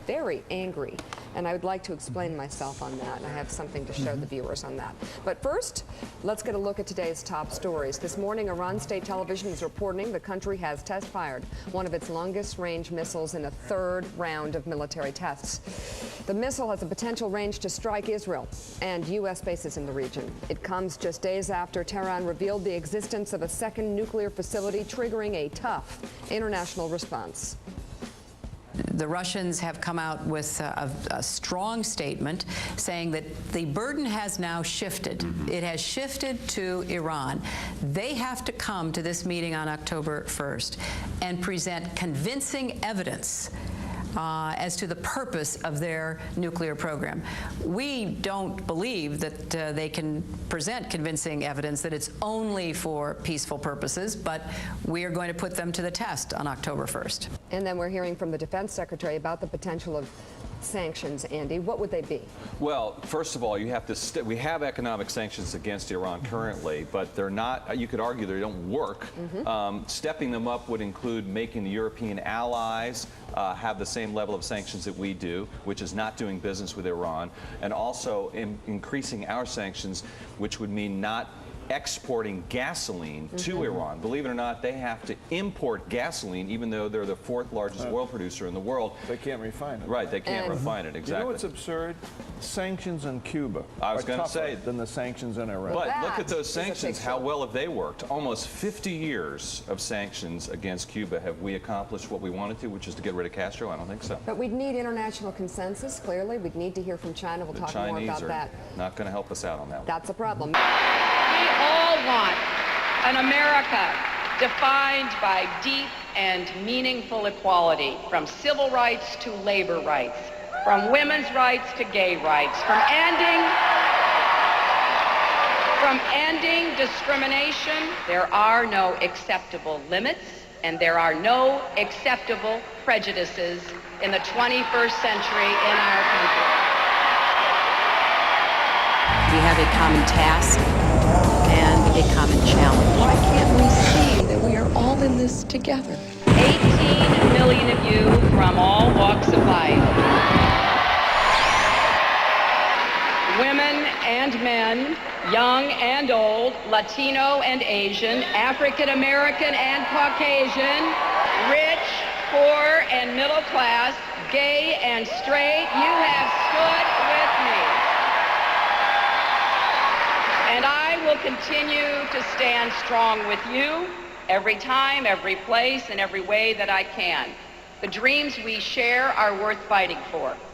very angry, and I would like to explain myself on that. I have something to show the viewers on that. But first, let's get a look at today's top stories. This morning, Iran State Television is reporting the country has test-fired one of its longest-range missiles in a third round of military tests. The missile has a potential range to strike Israel and U.S. bases in the region. It comes just days after Tehran revealed the existence of a second nuclear facility, triggering a tough international response. The Russians have come out with a strong statement saying that the burden has now shifted. It has shifted to Iran. They have to come to this meeting on October 1st and present convincing evidence as to the purpose of their nuclear program. We don't believe that they can present convincing evidence that it's only for peaceful purposes, but we are going to put them to the test on October 1st. And then we're hearing from the Defense Secretary about the potential of sanctions. Andy, what would they be? Well, first of all, you have to we have economic sanctions against Iran currently, but they're not, you could argue they don't work. Stepping them up would include making the European allies have the same level of sanctions that we do, which is not doing business with Iran, and also increasing our sanctions, which would mean not exporting gasoline to Iran. Believe it or not, they have to import gasoline, even though they're the fourth largest oil producer in the world. They can't refine it. Right, they can't refine it, exactly. You know what's absurd? Sanctions in Cuba I was going to say than the sanctions in Iran. But look at those sanctions. How well have they worked? Almost 50 years of sanctions against Cuba. Have we accomplished what we wanted to, which is to get rid of Castro? I don't think so. But we'd need international consensus, clearly. We'd need to hear from China. We'll talk more about that. The Chinese are not going to help us out on that one. That's a problem. We all want an America defined by deep and meaningful equality, from civil rights to labor rights, from women's rights to gay rights, from ending discrimination. There are no acceptable limits, and there are no acceptable prejudices in the 21st century in our country. We have a common task and a common challenge. Why can't we see that we are all in this together? 18 million of you from all walks of life. Women and men, young and old, Latino and Asian, African American and Caucasian, rich, poor and middle class, gay and straight, you have stood with me. And I will continue to stand strong with you every time, every place, and every way that I can. The dreams we share are worth fighting for.